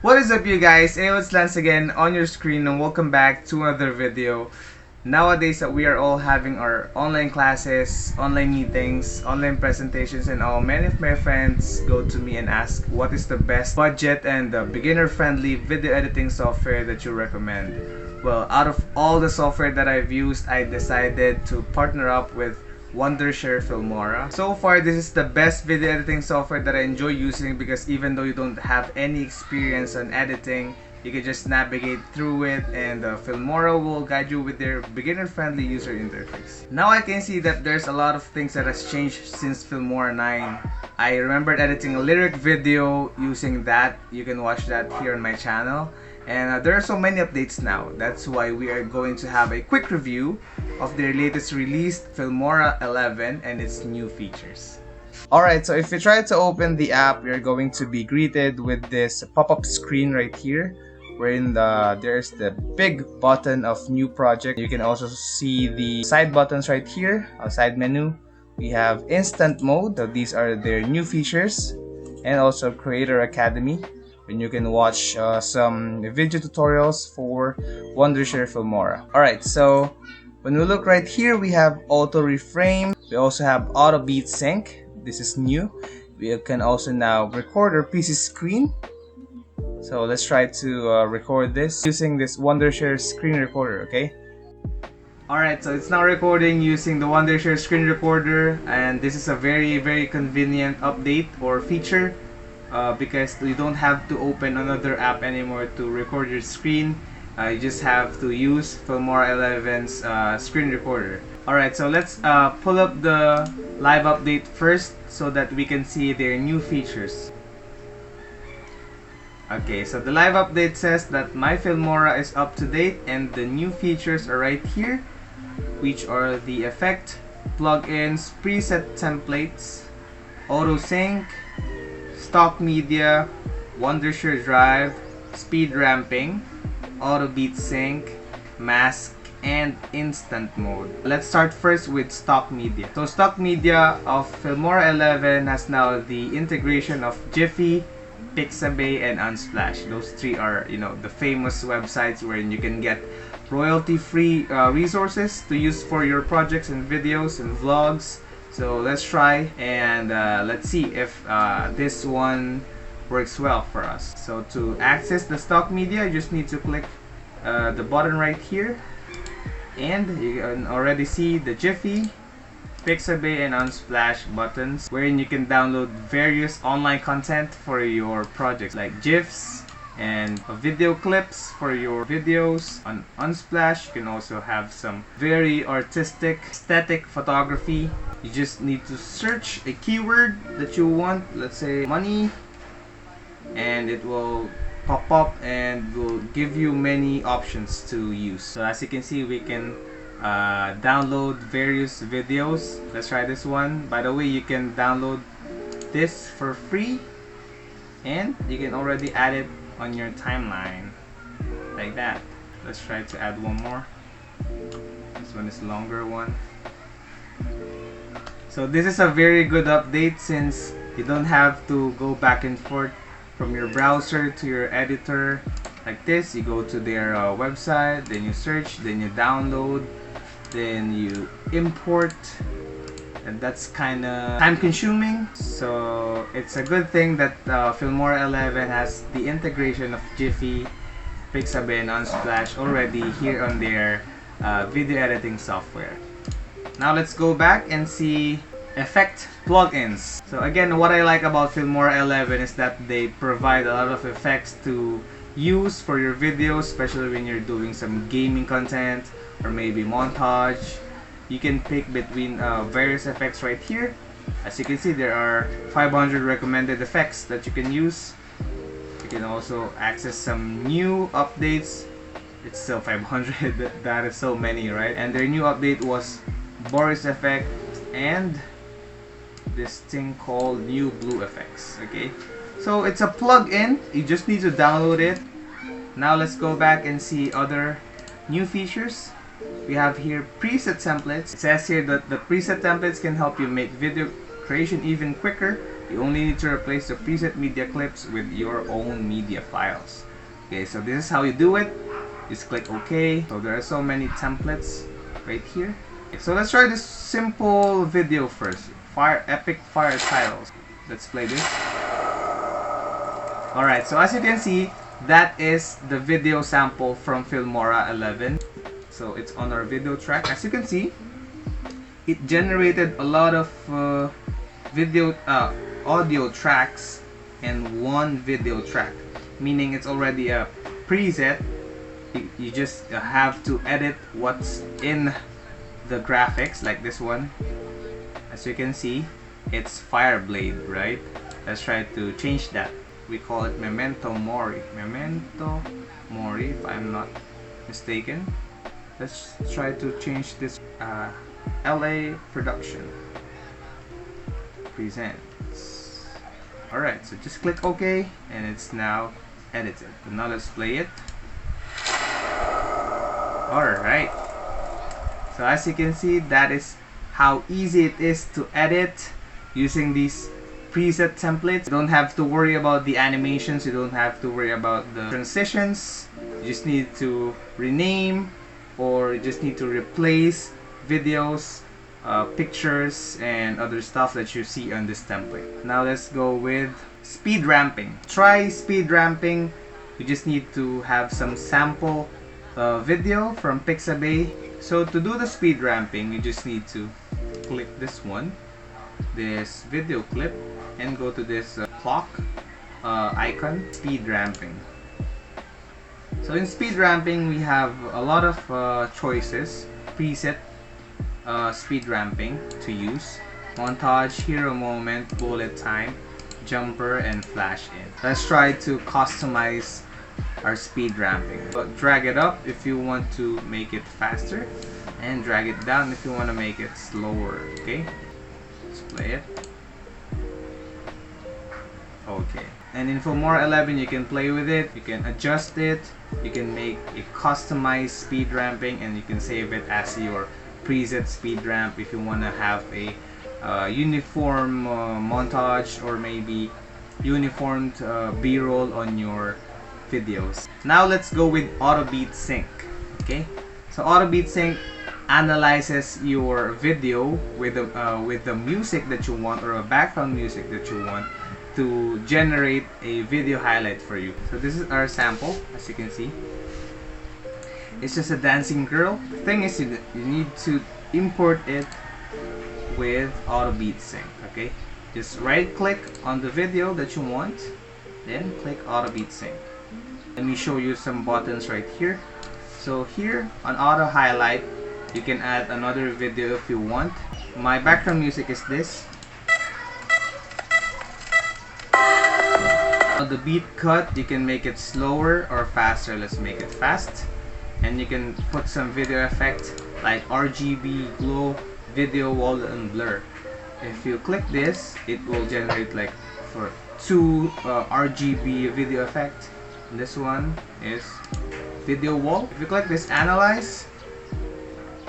What is up, you guys? It's Lance again on your screen, and welcome back to another video. Nowadays we are all having our online classes, online meetings, online presentations, and all. Many of my friends go to me and ask what is the best budget and beginner-friendly video editing software that you recommend. Well, out of all the software that I've used, I decided to partner up with Wondershare Filmora. So far, this is the best video editing software that I enjoy using because even though you don't have any experience on editing, you can just navigate through it, and Filmora will guide you with their beginner-friendly user interface. Now I can see that there's a lot of things that has changed since Filmora 9. I remembered editing a lyric video using that. You can watch that here on my channel. And there are so many updates now. That's why we are going to have a quick review of their latest released Filmora 11 and its new features. Alright, so if you try to open the app, you're going to be greeted with this pop-up screen right here, wherein there's the big button of new project. You can also see the side buttons right here, a side menu. We have instant mode, so these are their new features, and also Creator Academy, and you can watch some video tutorials for Wondershare Filmora. Alright, so when we look right here, we have auto reframe. We also have auto beat sync. This is new. We can also now record our PC screen. So let's try to record this using this Wondershare screen recorder, okay? Alright, so it's now recording using the Wondershare screen recorder, and this is a very convenient update or feature because you don't have to open another app anymore to record your screen. You just have to use Filmora 11's screen recorder. Alright, so let's pull up the live update first so that we can see their new features. Okay, so the live update says that my Filmora is up to date and the new features are right here, which are the effect, plugins, preset templates, auto sync, stock media, Wondershare Drive, speed ramping, auto beat sync, mask, and instant mode. Let's start first with stock media. So stock media of Filmora 11 has now the integration of Jiffy, Pixabay, and Unsplash. Those three are, the famous websites where you can get royalty-free resources to use for your projects and videos and vlogs. So let's try and let's see if this one works well for us. So to access the stock media, you just need to click the button right here, and you can already see the Jiffy, Pixabay, and Unsplash buttons, wherein you can download various online content for your projects like GIFs and video clips for your videos. On Unsplash, you can also have some very artistic, aesthetic photography. You just need to search a keyword that you want, let's say money, and it will pop up and will give you many options to use. So as you can see, we can download various videos. Let's try this one. By the way, you can download this for free, and you can already add it on your timeline like that. Let's try to add one more. This one is a longer one. So this is a very good update since you don't have to go back and forth from your browser to your editor like this. You go to their website, then you search, then you download, then you import, and that's kind of time consuming. So it's a good thing that Filmora 11 has the integration of Jiffy, Pixabay, and Unsplash already here on their video editing software. Now let's go back and see effect plugins. So again, what I like about Filmora 11 is that they provide a lot of effects to use for your videos, especially when you're doing some gaming content or maybe montage. You can pick between various effects right here. As you can see, there are 500 recommended effects that you can use. You can also access some new updates. It's still 500. That is so many, right? And their new update was Boris effect and this thing called new blue effects. Okay, so it's a plug-in. You just need to download it. Now let's go back and see other new features. We have here preset templates. It says here that the preset templates can help you make video creation even quicker. You only need to replace the preset media clips with your own media files. Okay, so this is how you do it. Just click OK. So there are so many templates right here. Okay, so let's try this simple video first. Epic fire titles. Let's play this. Alright, so as you can see, that is the video sample from Filmora 11. So it's on our video track. As you can see, it generated a lot of audio tracks and one video track, meaning it's already a preset. You just have to edit what's in the graphics, like this one. As you can see, it's Fireblade, right? Let's try to change that. We call it Memento Mori. Memento Mori, if I'm not mistaken. Let's try to change this. LA Production presents. Alright, so just click OK and it's now edited. So now let's play it. Alright, so as you can see, that is how easy it is to edit using these preset templates. You don't have to worry about the animations, you don't have to worry about the transitions. You just need to rename, or you just need to replace videos, pictures, and other stuff that you see on this template. Now let's go with speed ramping. Try speed ramping. You just need to have some sample video from Pixabay. So to do the speed ramping, you just need to click this one, this video clip, and go to this clock icon, speed ramping. So in speed ramping, we have a lot of choices, preset speed ramping to use: montage, hero moment, bullet time, jumper, and flash in. Let's try to customize our speed ramping. But drag it up if you want to make it faster, and drag it down if you want to make it slower. Okay, let's play it. Okay, and in Filmora 11 you can play with it, you can adjust it, you can make a customized speed ramping, and you can save it as your preset speed ramp if you want to have a uniform montage, or maybe uniformed b-roll on your videos. Now let's go with auto beat sync. Okay, so auto beat sync analyzes your video with the music that you want, or a background music that you want, to generate a video highlight for you. So this is our sample. As you can see, it's just a dancing girl. The thing is, you need to import it with auto beat sync. Okay, just right click on the video that you want, then click auto beat sync. Let me show you some buttons right here. So here on auto highlight, you can add another video if you want. My background music is this. On the beat cut, you can make it slower or faster. Let's make it fast. And you can put some video effect like RGB, glow, video wall, and blur. If you click this, it will generate like for 2 RGB video effect. And this one is video wall. If you click this analyze,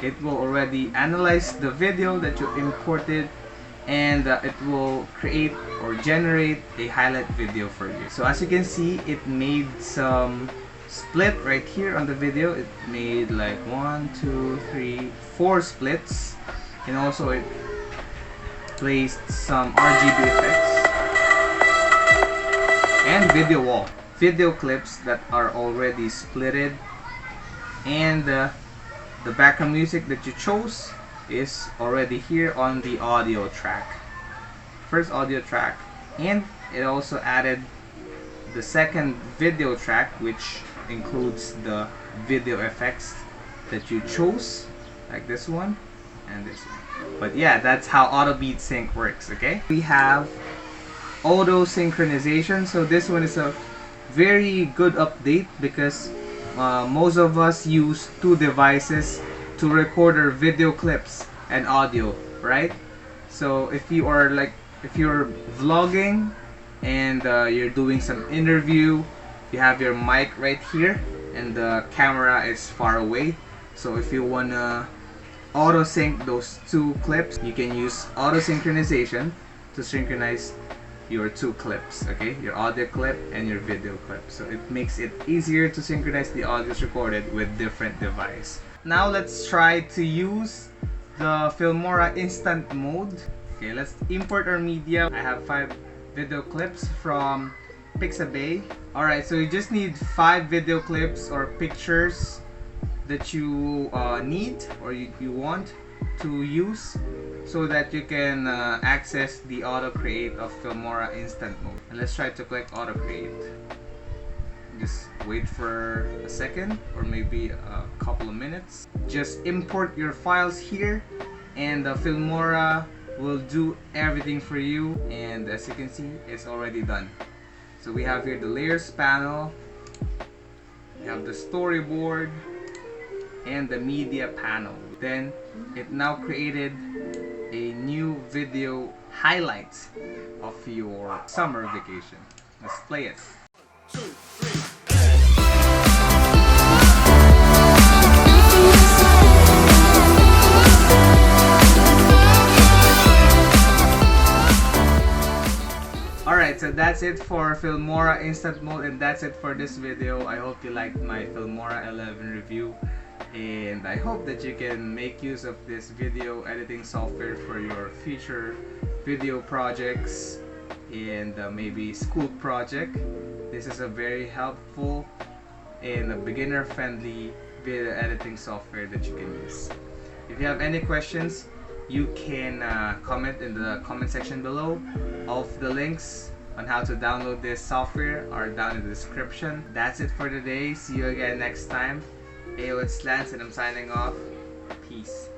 it will already analyze the video that you imported, and it will create or generate a highlight video for you. So as you can see, it made some split right here on the video. It made like 1, 2, 3, 4 splits, and also it placed some RGB effects and video wall, video clips that are already splitted, and the background music that you chose is already here on the audio track, first audio track, and it also added the second video track, which includes the video effects that you chose, like this one and this one. But yeah, that's how auto beat sync works. Okay, we have auto synchronization. So this one is a very good update, because most of us use 2 devices to record our video clips and audio, right? So if you are if you're vlogging and you're doing some interview, you have your mic right here and the camera is far away. So if you wanna auto sync those 2 clips, you can use auto synchronization to synchronize your two clips, okay? Your audio clip and your video clip. So it makes it easier to synchronize the audios recorded with different device. Now let's try to use the Filmora instant mode. Okay, let's import our media. I have 5 video clips from Pixabay. Alright, so you just need 5 video clips or pictures that you need or you want to use so that you can access the auto create of Filmora instant mode. And let's try to click auto create. Just wait for a second or maybe a couple of minutes. Just import your files here and the Filmora will do everything for you, and as you can see, it's already done. So we have here the layers panel, we have the storyboard and the media panel. Then it now created a new video highlights of your summer vacation. Let's play it. 2, 3. Alright, so that's it for Filmora Instant Mode, and that's it for this video. I hope you liked my Filmora 11 review, and I hope that you can make use of this video editing software for your future video projects and maybe school project. This is a very helpful and a beginner-friendly video editing software that you can use. If you have any questions, you can comment in the comment section below. All of the links on how to download this software are down in the description. That's it for today. See you again next time. Hey, it's Lance and I'm signing off. Peace.